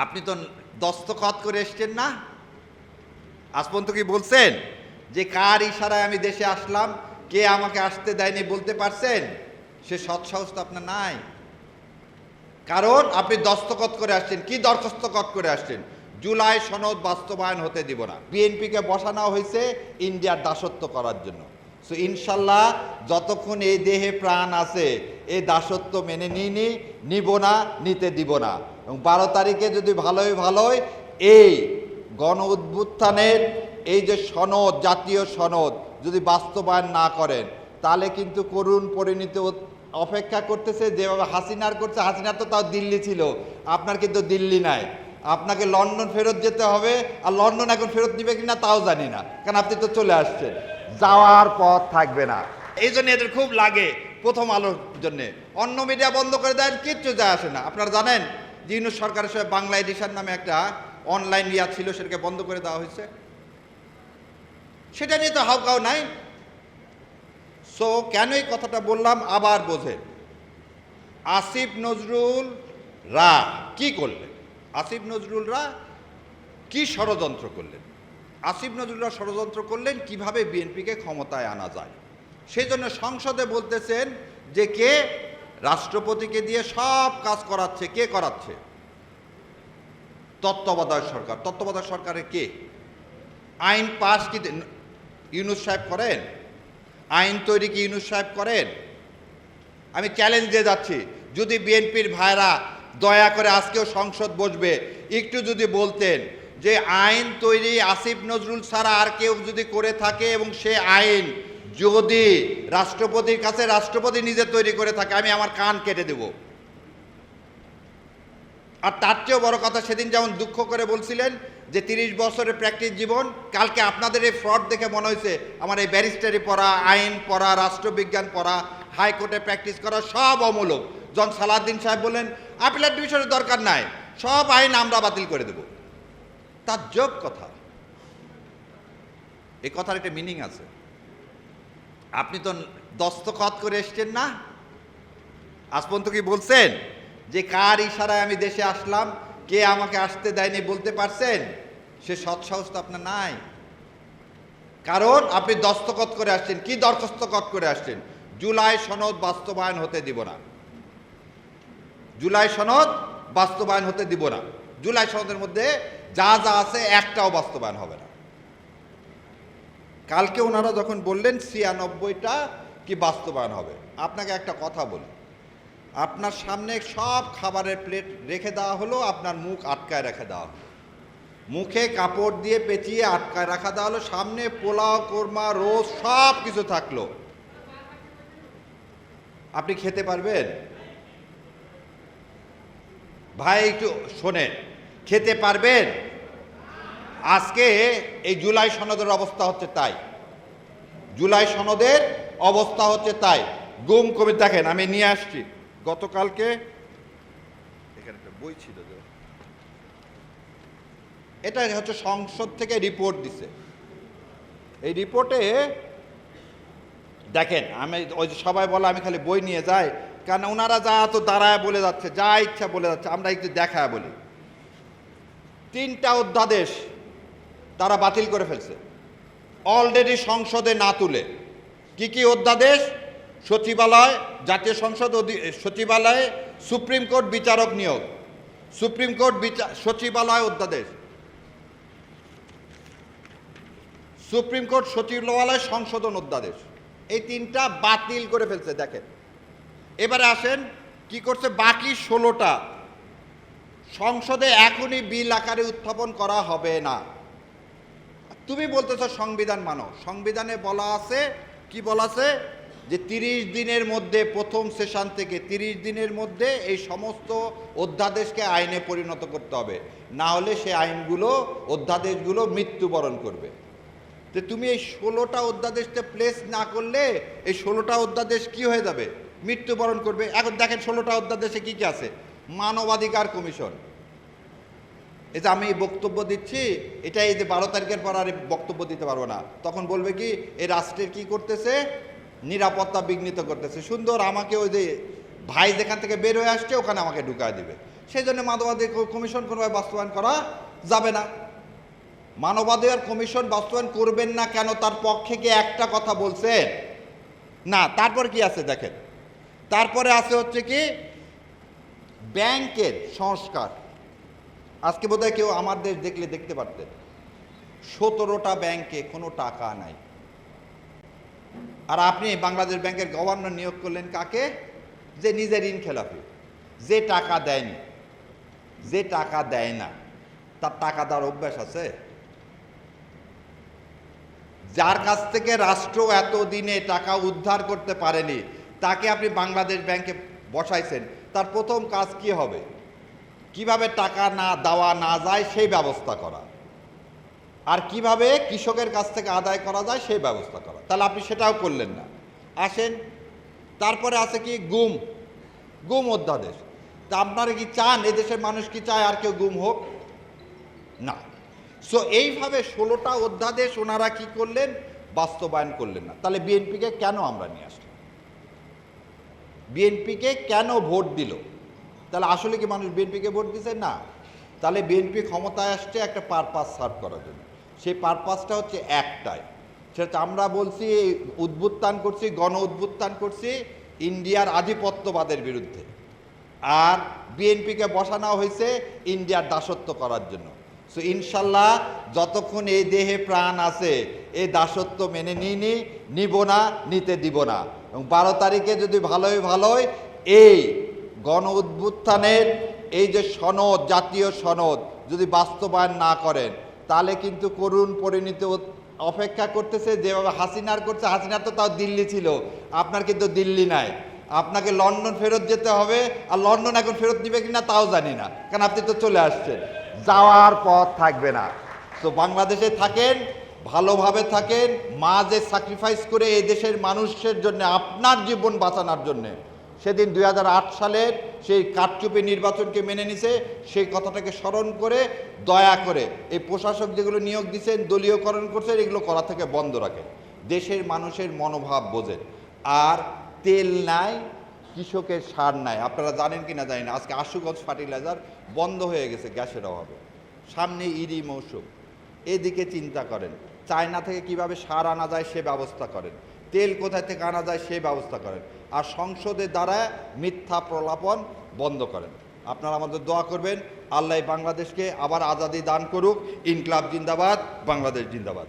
আপনি তো দস্তখত করে এসছেন না? আজ পর্যন্ত কি বলছেন যে কার ইশারায় আমি দেশে আসলাম, কে আমাকে আসতে দেয়নি বলতে পারছেন? সে সৎসাহস তো আপনার নাই, কারণ আপনি দস্তখত করে আসছেন। কি দরখাস্তখত করে আসছেন? জুলাই সনদ বাস্তবায়ন হতে দিব না। বিএনপিকে বসানো হয়েছে ইন্ডিয়ার দাসত্ব করার জন্য। সো ইনশাল্লাহ যতক্ষণ এই দেহে প্রাণ আছে এই দাসত্ব মেনে নিব না, নিতে দিব না। এবং 12 তারিখে যদি ভালোই এই গণ উত্থানের এই যে সনদ, জাতীয় সনদ যদি বাস্তবায়ন না করেন, তাহলে কিন্তু করুণ পরিণতি অপেক্ষা করতেছে। যেভাবে হাসিনার করছে, হাসিনার তো তাও দিল্লি ছিল, আপনার কিন্তু দিল্লি নাই। আপনাকে লন্ডন ফেরত যেতে হবে, আর লন্ডন এখন ফেরত নিবে কিনা তাও জানি না, কারণ আপনি তো চলে আসছেন, যাওয়ার পথ থাকবে না। এই জন্য এদের খুব লাগে প্রথম আলোর জন্যে। অন্য মিডিয়া বন্ধ করে দেন, কিচ্ছু যায় আসে না। আপনারা জানেন যে ইউনূস সরকারের সময় বাংলা এডিশন নামে একটা অনলাইন ইয়া ছিল, সেটাকে বন্ধ করে দেওয়া হয়েছে। সেটা নিয়ে তো হাউকাও নাই। সো কেন এই কথাটা বললাম আবার বোঝেন। আসিফ নজরুল রা কি করলেন? আসিফ নজরুলরা কি ষড়যন্ত্র করলেন? আসিফ নজরুলরা ষড়যন্ত্র করলেন কিভাবে বিএনপিকে ক্ষমতায় আনা যায়। সেই জন্য সংসদে বলতেছেন যে কে রাষ্ট্রপতিকে দিয়ে সব কাজ করাচ্ছে। কে করাচ্ছে? তত্ত্বাবধায়ক সরকার। তত্ত্বাবধায়ক সরকারে কে? আইন পাশ কি ইউনূস সাহেব করেন? আইন তৈরি কি ইউনূস সাহেব করেন? আমি চ্যালেঞ্জ দিয়ে যাচ্ছি, যদি বিএনপির ভাইরা দয়া করে আজকেও সংসদ বসবে, একটু যদি বলতেন যে আইন তৈরি আসিফ নজরুল ছাড়া আর কেউ যদি করে থাকে এবং সে আইন যদি রাষ্ট্রপতির কাছে রাষ্ট্রপতি নিজে তৈরি করে থাকে, আমি আমার কান কেটে দেব। আর তার চেয়েও বড় কথা, সেদিন যেমন দুঃখ করে বলছিলেন যে 30 বছরের প্র্যাকটিস জীবন, কালকে আপনাদের এই ফ্রড দেখে মনে হয়েছে আমার এই ব্যারিস্টারি পড়া, আইন পড়া, রাষ্ট্রবিজ্ঞান পড়া, হাইকোর্টে প্র্যাকটিস করা সব অমূলক। জন সালাউদ্দিন সাহেব বললেন আপিলেট ডিভিশনের দরকার নাই, সব আইন আমরা বাতিল করে দেব। তার যোগ কথা, এই কথার একটা মিনিং আছে। আপনি তো দস্তখত করে এসছেন না? আজ পর্যন্ত কি বলছেন যে কার ইশারায় আমি দেশে আসলাম, কে আমাকে আসতে দেয়নি বলতে পারছেন? সে সৎসাহস তো আপনার নাই, কারণ আপনি দস্তখত করে আসছেন। কি দরখাস্তখত করে আসছেন? জুলাই সনদ বাস্তবায়ন হতে দিব না। জুলাই সনদ বাস্তবায়ন হতে দিব না। জুলাই সনদের মধ্যে যা যা আছে একটাও বাস্তবায়ন হবে না। কালকে ওনারা যখন বললেন 96টা কি বাস্তবায়ন হবে, আপনাকে একটা কথা বলি, আপনার সামনে সব খাবারের প্লেট রেখে দেওয়া হলো, আপনার মুখ আটকায় রেখে দেওয়া হলো, মুখে কাপড় দিয়ে পেঁচিয়ে আটকায় রাখা দেওয়া হলো, সামনে পোলাও, কোরমা, রোজ সব কিছু থাকলো, আপনি খেতে পারবেন? ভাই একটু শোনেন, খেতে পারবেন? আজকে এই জুলাই সনদের অবস্থা হচ্ছে তাই। জুলাই সনদের অবস্থা হচ্ছে তাই। গুম কবি দেখেন, আমি নিয়ে আসছি গতকালকে, এখানে একটা বই ছিল, এটা হচ্ছে সংসদ থেকে রিপোর্ট দিছে। এই রিপোর্টে দেখেন, আমি ওই যে সবাই বলে আমি খালি বই নিয়ে যাই, কারণ ওনারা যা তো দাঁড়ায় বলে যাচ্ছে, যা ইচ্ছা বলে যাচ্ছে, আমরা একটু দেখায় বলি। 3টা অধ্যাদেশ তারা বাতিল করে ফেলছে অলরেডি সংসদে না তুলে। কি কি অধ্যাদেশ? সচিবালয়, জাতীয় সংসদ সচিবালয়ে সুপ্রিম কোর্ট বিচারক নিয়োগ, সুপ্রিম কোর্ট সচিবালয় অধ্যাদেশ, সুপ্রিম কোর্ট সচিবালয় সংশোধন অধ্যাদেশ, এই 3টা বাতিল করে ফেলছে। দেখেন এবারে আসেন কি করছে, বাকি 16টা সংসদে এখনই বিল আকারে উত্থাপন করা হবে না। তুমি বলতেছ সংবিধান মানো, সংবিধানে বলা আছে, কি বলা আছে, যে 30 দিনের মধ্যে, প্রথম সেশন থেকে 30 দিনের মধ্যে এই সমস্ত অধ্যাদেশকে আইনে পরিণত করতে হবে, না হলে সে আইনগুলো, অধ্যাদেশগুলো মৃত্যুবরণ করবে। তো তুমি এই 16টা অধ্যাদেশকে প্লেস না করলে এই 16টা অধ্যাদেশ কি হয়ে যাবে? মৃত্যুবরণ করবে। এখন দেখেন 16টা অধ্যাদেশে কি কি আছে? মানবাধিকার কমিশন, এই যে আমি বক্তব্য দিচ্ছি, এটা এই যে 12 তারিখের পর আর বক্তব্য দিতে পারবো না, তখন বলবে কি এই রাষ্ট্রের কি করতেছে, নিরাপত্তা বিঘ্নিত করতেছে। সুন্দর আমাকে ওই যে ভাই যেখান থেকে বের হয়ে আসছে ওখানে আমাকে ঢুকায় দিবে। সেই জন্য মানবাধিকার কমিশন কোনোভাবে বাস্তবায়ন করা যাবে না। মানবাধিকার কমিশন বাস্তবায়ন করবেন না কেন, তার পক্ষে কি একটা কথা বলছেন? না। তারপর কি আছে দেখেন, তারপরে আছে হচ্ছে কি ব্যাংকের সংস্কার। আজকে বোধহয় কেউ আমার দেশ দেখলে দেখতে পারতেন 17টা ব্যাংকে কোনো টাকা নাই। আর আপনি বাংলাদেশ ব্যাংকের গভর্নর নিয়োগ করলেন কাকে? যে নিজে ঋণ খেলাপি, যে টাকা দেয়নি, যে টাকা দেয় না, তার টাকা দেওয়ার অভ্যাস আছে? যার কাছ থেকে রাষ্ট্র এতদিনে টাকা উদ্ধার করতে পারেনি তাকে আপনি বাংলাদেশ ব্যাংকে বসাইছেন, তার প্রথম কাজ কি হবে? কিভাবে টাকা না দেওয়া না যায় সেই ব্যবস্থা করা, আর কিভাবে কৃষকের কাছ থেকে আদায় করা যায় সেই ব্যবস্থা করা। তাহলে আপনি সেটাও করলেন না। আসেন, তারপরে আছে কি গুম অধ্যাদেশ। তা আপনারা কি চান, এদেশের মানুষ কি চায় আর কেউ গুম হোক? না। সো এইভাবে 16টা অধ্যাদেশ ওনারা কি করলেন? বাস্তবায়ন করলেন না। তাহলে বিএনপিকে কেন আমরা নিয়ে আসলাম? বিএনপিকে কেন ভোট দিল? তাহলে আসলে কি মানুষ বিএনপিকে ভোট দিচ্ছে? না। তাহলে বিএনপি ক্ষমতায় আসছে একটা পারপাস সার্ভ করার জন্য। সেই পারপাসটা হচ্ছে একটাই, সেটা আমরা বলছি উদ্বুত্থান করছি, গণ উদ্বুত্থান করছি ইন্ডিয়ার আধিপত্যবাদের বিরুদ্ধে। আর বিএনপিকে বসানো হয়েছে ইন্ডিয়ার দাসত্ব করার জন্য। সো ইনশাল্লাহ যতক্ষণ এই দেহে প্রাণ আছে এই দাসত্ব মেনে নিব না, নিতে দিব না। এবং 12 তারিখে যদি ভালোই এই গণ উদ্বুত্থানের এই যে সনদ, জাতীয় সনদ যদি বাস্তবায়ন না করেন তাহলে কিন্তু করুণ পরিণতি অপেক্ষা করতেছে। যেভাবে হাসিনার করছে, হাসিনার তো তাও দিল্লি ছিল, আপনার কিন্তু দিল্লি নাই, আপনাকে লন্ডন ফেরত যেতে হবে। আর লন্ডন এখন ফেরত দিবে কিনা তাও জানি না, কারণ আপনি তো চলে আসছেন, যাওয়ার পথ থাকবে না। তো বাংলাদেশে থাকেন, ভালোভাবে থাকেন। মা যে স্যাক্রিফাইস করে এই দেশের মানুষের জন্য, আপনার জীবন বাঁচানোর জন্যে, সেদিন 2008 সালের সেই কারচুপি নির্বাচনকে মেনে নিছে, সেই কথাটাকে স্মরণ করে দয়া করে এই প্রশাসক যেগুলো নিয়োগ দিচ্ছেন, দলীয়করণ করছেন, এগুলো করা থেকে বন্ধ রাখেন। দেশের মানুষের মনোভাব বোঝেন। আর তেল নাই, কৃষকের সার নাই। আপনারা জানেন কি না জানি না, আজকে আশুগঞ্জ ফার্টিলাইজার বন্ধ হয়ে গেছে গ্যাসের অভাবে। সামনে ইরি মৌসুম, এদিকে চিন্তা করেন। চায়না থেকে কিভাবে সার আনা যায় সে ব্যবস্থা করেন, তেল কোথায় থেকে আনা যায় সে ব্যবস্থা করেন। আর সংসদের দ্বারা মিথ্যা প্রলাপন বন্ধ করেন। আপনারা আমাদের দোয়া করবেন, আল্লাহ বাংলাদেশকে আবার আজাদি দান করুক। ইনকলাব জিন্দাবাদ, বাংলাদেশ জিন্দাবাদ।